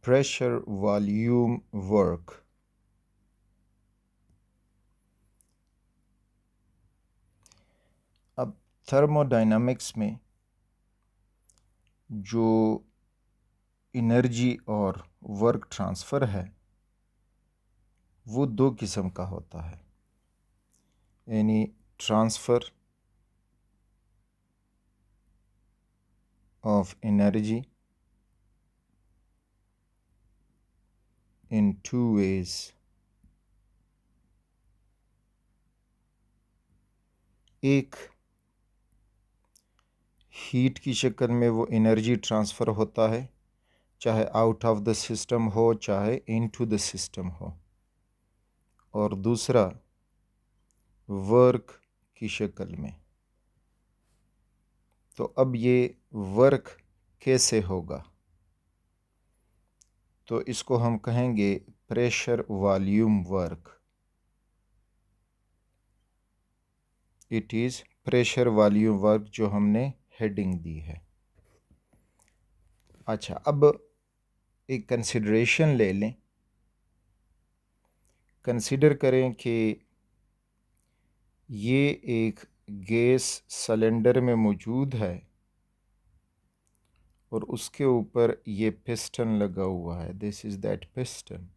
Pressure volume work. अब thermodynamics में जो एनर्जी और वर्क ट्रांसफ़र है वो दो किस्म का होता है, यानी transfer of energy in two ways. एक हीट की शक्ल में वो एनर्जी ट्रांसफ़र होता है, चाहे आउट ऑफ द सिस्टम हो चाहे इनटू द सिस्टम हो, और दूसरा वर्क की शक्ल में। तो अब ये वर्क कैसे होगा, तो इसको हम कहेंगे pressure volume work. It is pressure volume work जो हमने हेडिंग दी है। अच्छा, अब एक कंसिडरेशन ले लें। कंसिडर करें कि ये एक गैस सिलेंडर में मौजूद है और उसके ऊपर ये पिस्टन लगा हुआ है। This is that piston.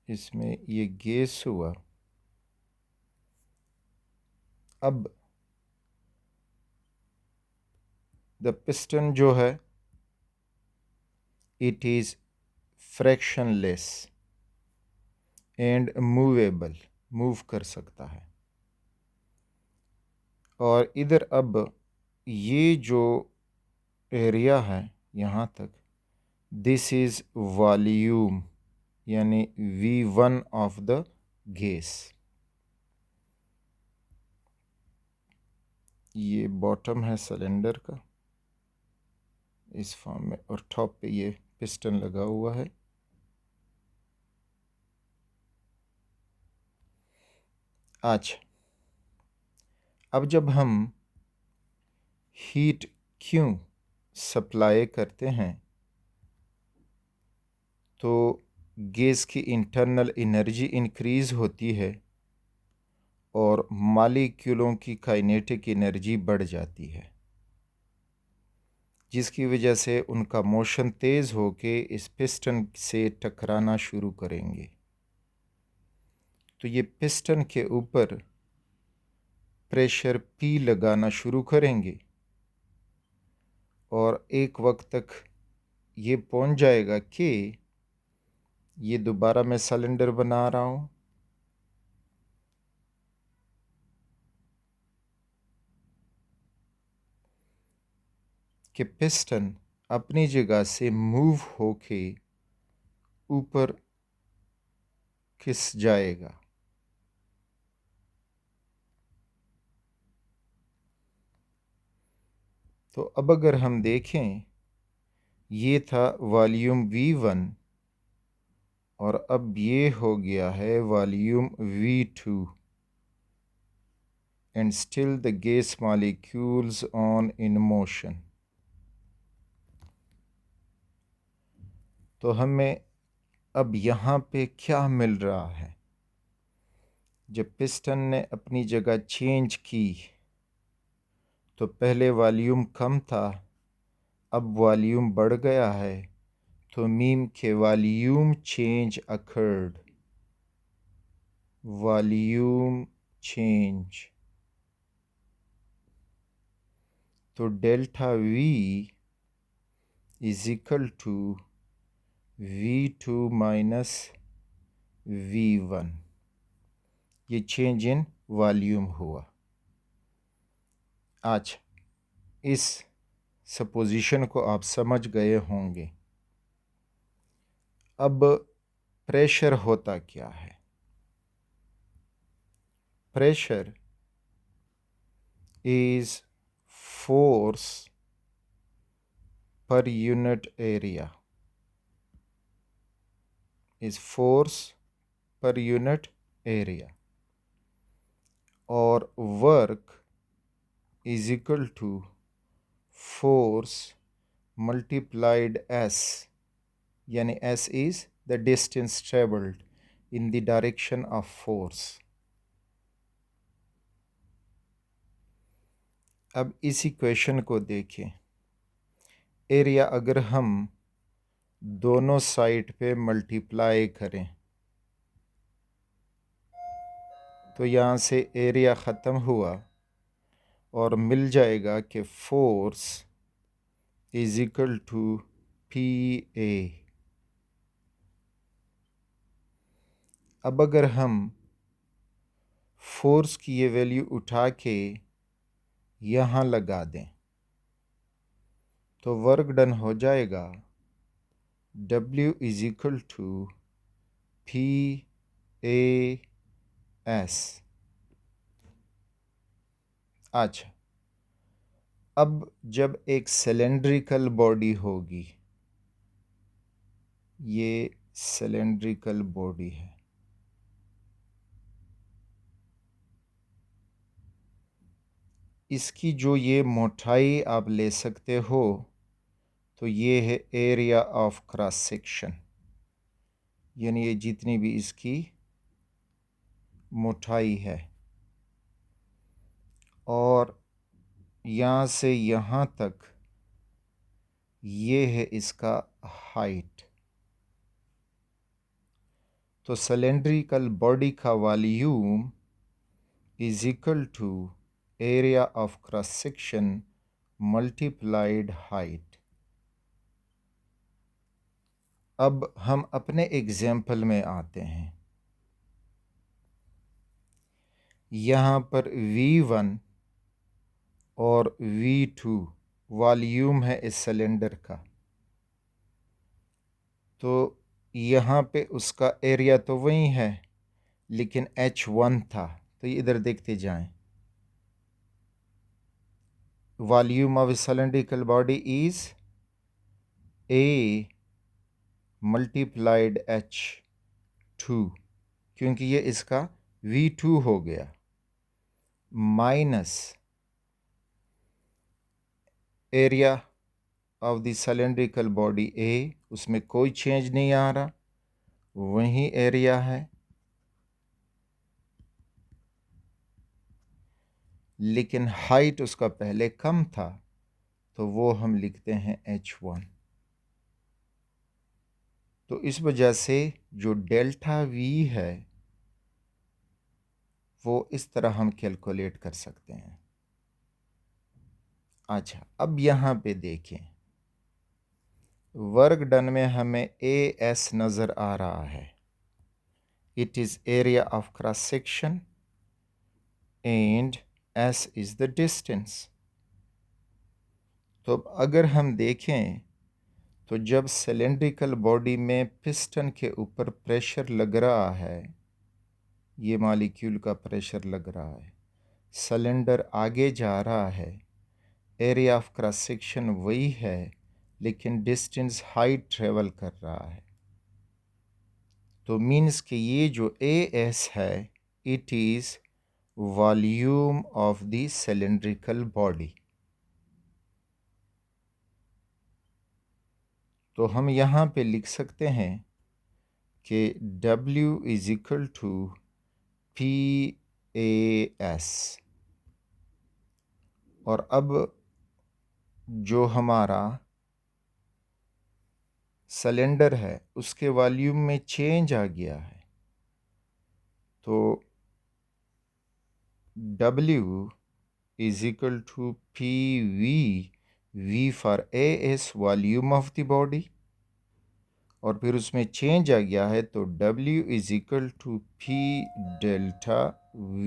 इसमें ये गैस हुआ। अब द पिस्टन जो है it is frictionless and movable, move कर सकता है। और इधर अब ये जो एरिया है यहाँ तक, दिस इज़ वॉल्यूम, यानी V1 ऑफ द गैस। ये बॉटम है सिलेंडर का इस फॉर्म में, और टॉप पे ये पिस्टन लगा हुआ है। अच्छा, अब जब हम हीट क्यों सप्लाई करते हैं तो गैस की इंटरनल एनर्जी इंक्रीज़ होती है और मॉलिक्यूलों की काइनेटिक एनर्जी बढ़ जाती है, जिसकी वजह से उनका मोशन तेज़ होके इस पिस्टन से टकराना शुरू करेंगे। तो ये पिस्टन के ऊपर प्रेशर P लगाना शुरू करेंगे और एक वक्त तक ये पहुंच जाएगा कि ये दोबारा मैं सिलेंडर बना रहा हूँ, कि पिस्टन अपनी जगह से मूव होके ऊपर खिस जाएगा। तो अब अगर हम देखें, ये था वॉल्यूम V1 और अब ये हो गया है volume V2 and still the gas molecules on in motion. तो हमें अब यहाँ पे क्या मिल रहा है, जब पिस्टन ने अपनी जगह चेंज की तो पहले वॉल्यूम कम था, अब वॉल्यूम बढ़ गया है, तो मीन के volume change occurred, volume change. तो delta V is equal to V2 minus V1, ये चेंज इन वॉल्यूम हुआ। आज इस सपोजिशन को आप समझ गए होंगे। अब प्रेशर होता क्या है? Pressure is force per unit area, is force per unit area, और work is equal to force multiplied s, यानी s is the distance traveled in the direction of force. अब इस इक्वेशन को देखें. एरिया अगर हम दोनों साइड पे मल्टीप्लाई करें तो यहाँ से एरिया ख़त्म हुआ और मिल जाएगा कि force is equal to P A. अब अगर हम फोर्स की ये वैल्यू उठा के यहाँ लगा दें तो वर्क डन हो जाएगा W is equal to P A S. अच्छा, अब जब एक सिलेंड्रिकल बॉडी होगी, ये सिलेंड्रिकल बॉडी है, इसकी जो ये मोटाई आप ले सकते हो तो ये है एरिया ऑफ क्रॉस सेक्शन, यानी ये जितनी भी इसकी मोटाई है, और यहाँ से यहाँ तक ये है इसका हाइट. तो सिलेंड्रिकल बॉडी का volume is equal to area of cross section multiplied height. अब हम अपने एग्जाम्पल में आते हैं. यहाँ पर V1 और V2 वॉल्यूम है इस सिलेंडर का, तो यहाँ पे उसका एरिया तो वही है लेकिन H1 था. तो ये इधर देखते जाएं. Volume of cylindrical body is A multiplied H2, क्योंकि ये इसका V2 हो गया, minus area of the cylindrical body A, उसमें कोई चेंज नहीं आ रहा, वही एरिया है, लेकिन हाइट उसका पहले कम था तो वो हम लिखते हैं H1. तो इस वजह से जो डेल्टा V है वो इस तरह हम कैलकुलेट कर सकते हैं. अच्छा, अब यहाँ पे देखें, वर्क डन में हमें AS नज़र आ रहा है. It is area of cross section and S is the distance. तो अब अगर हम देखें तो जब सिलेंड्रिकल बॉडी में पिस्टन के ऊपर प्रेशर लग रहा है, ये मॉलिक्यूल का प्रेशर लग रहा है, सिलेंडर आगे जा रहा है, एरिया ऑफ क्रॉस सेक्शन वही है लेकिन डिस्टेंस हाइट ट्रेवल कर रहा है. तो मीन्स कि ये जो AS है it is volume of the cylindrical body. तो हम यहाँ पे लिख सकते हैं कि W is equal to PAS. और अब जो हमारा सिलेंडर है उसके वॉल्यूम में चेंज आ गया है, तो W is equal to PV, V for AS volume of the body, और फिर उसमें चेंज आ गया है तो W is equal to P delta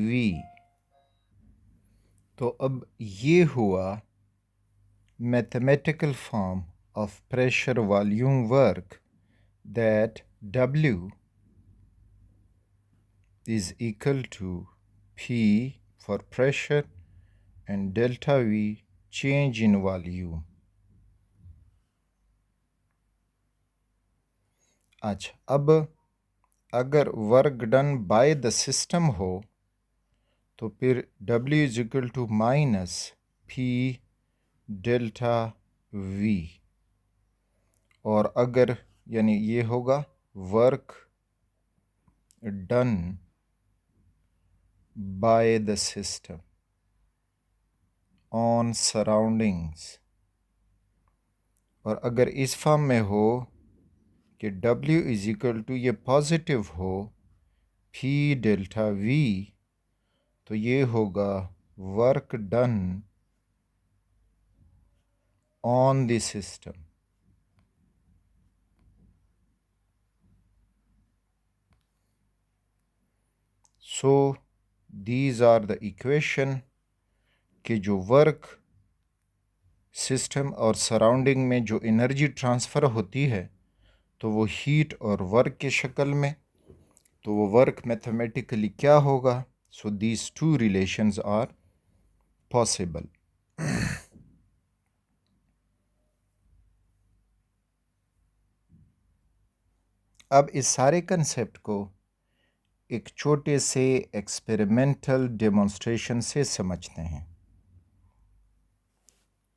V. तो अब ये हुआ mathematical form of pressure volume work, that W is equal to P for pressure and delta V change in volume. अच्छा, अब अगर work done by the system हो तो फिर W is equal to minus P delta V. और अगर यानी ये होगा work done by the system on surroundings, और अगर इस फॉर्म में हो कि W इज इक्वल टू ये पॉजिटिव हो P डेल्टा V, तो ये होगा work done on the system. So these are the equation कि जो वर्क सिस्टम और सराउंडिंग में जो एनर्जी ट्रांसफ़र होती है तो वो हीट और वर्क के शक्ल में, तो वो वर्क मैथमेटिकली क्या होगा। So these two relations are possible. अब इस सारे कंसेप्ट को एक छोटे से एक्सपेरिमेंटल डेमोन्स्ट्रेशन से समझते हैं।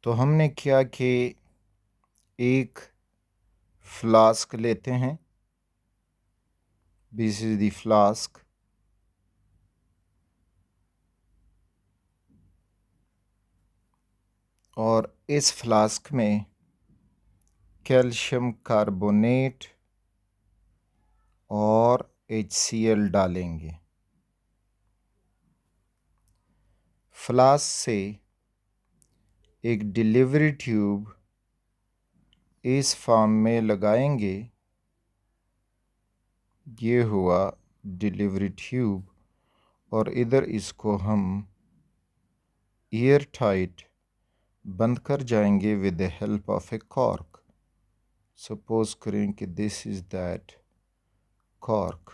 तो हमने किया कि एक फ्लास्क लेते हैं, दिस इज द फ्लास्क, और इस फ्लास्क में कैल्शियम कार्बोनेट और HCl डालेंगे। फ्लास्क से एक डिलीवरी ट्यूब इस फॉर्म में लगाएंगे, ये हुआ डिलीवरी ट्यूब, और इधर इसको हम एयर टाइट बंद कर जाएंगे with the help of A cork. Suppose करें कि दिस इज दैट कॉर्क।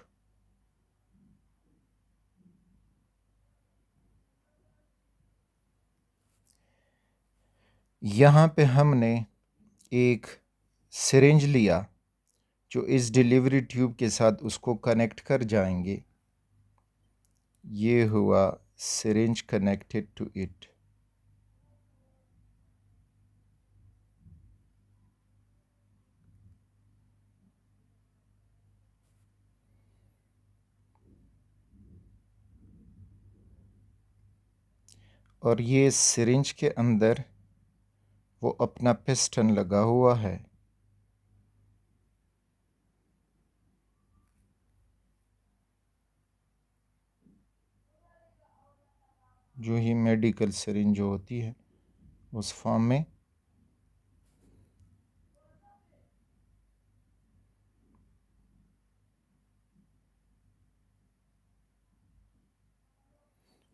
यहाँ पे हमने एक सिरिंज लिया जो इस डिलीवरी ट्यूब के साथ उसको कनेक्ट कर जाएंगे, ये हुआ सिरिंज कनेक्टेड टू इट। और ये सिरिंज के अंदर वो अपना पिस्टन लगा हुआ है। जो ही मेडिकल सिरिंज जो होती है उस फॉर्म में।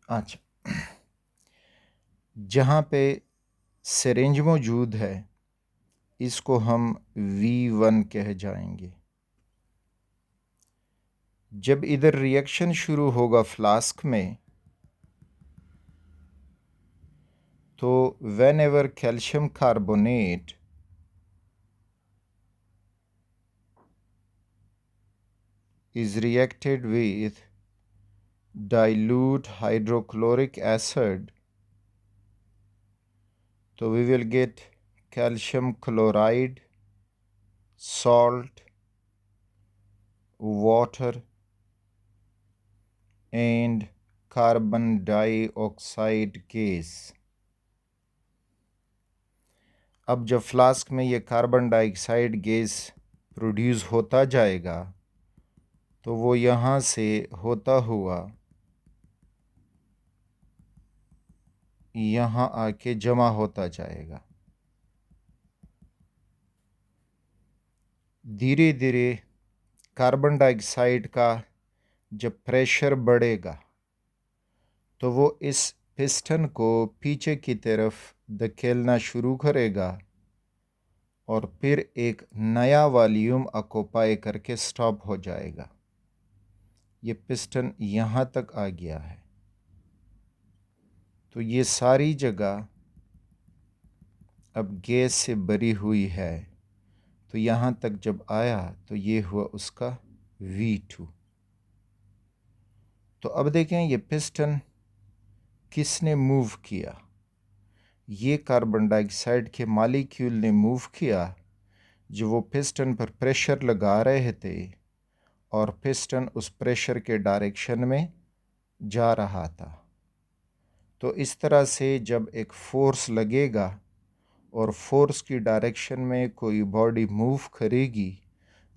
अच्छा, जहाँ पे सिरिंज मौजूद है इसको हम V1 कह जाएंगे। जब इधर रिएक्शन शुरू होगा फ्लास्क में, तो when ever calcium carbonate is reacted with dilute hydrochloric acid, so we will get calcium chloride, salt, water and carbon dioxide gas। अब जब फ्लास्क में ये कार्बन डाइऑक्साइड गैस प्रोड्यूस होता जाएगा तो वो यहाँ से होता हुआ यहाँ आके जमा होता जाएगा। धीरे धीरे कार्बन डाइऑक्साइड का जब प्रेशर बढ़ेगा तो वो इस पिस्टन को पीछे की तरफ धकेलना शुरू करेगा और फिर एक नया वॉल्यूम ऑक्यूपाई करके स्टॉप हो जाएगा। ये पिस्टन यहाँ तक आ गया है, तो ये सारी जगह अब गैस से भरी हुई है। तो यहाँ तक जब आया तो ये हुआ उसका V2। तो अब देखें ये पिस्टन किसने मूव किया। ये कार्बन डाइऑक्साइड के मॉलिक्यूल ने मूव किया जो वो पिस्टन पर प्रेशर लगा रहे थे और पिस्टन उस प्रेशर के डायरेक्शन में जा रहा था। तो इस तरह से जब एक फोर्स लगेगा और फोर्स की डायरेक्शन में कोई बॉडी मूव करेगी,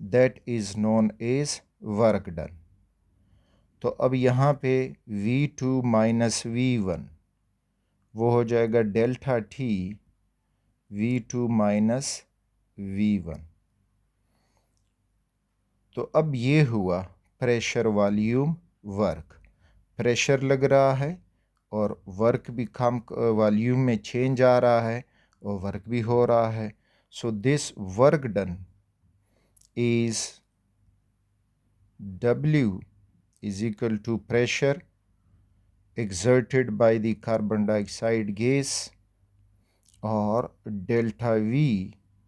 that is known as work done. तो अब यहाँ पे V2 माइनस V1 वो हो जाएगा delta T V2 minus V1। तो अब ये हुआ प्रेशर वॉल्यूम वर्क। प्रेशर लग रहा है और वर्क भी कम, वॉल्यूम में चेंज आ रहा है और वर्क भी हो रहा है। So this work done is W is equal to pressure exerted by the carbon dioxide gas or delta V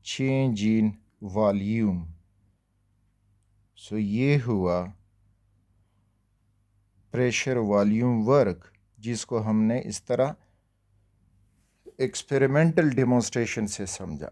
change in volume। So ये हुआ प्रेशर वॉल्यूम वर्क, जिसको हमने इस तरह एक्सपेरिमेंटल डेमोन्स्ट्रेशन से समझा।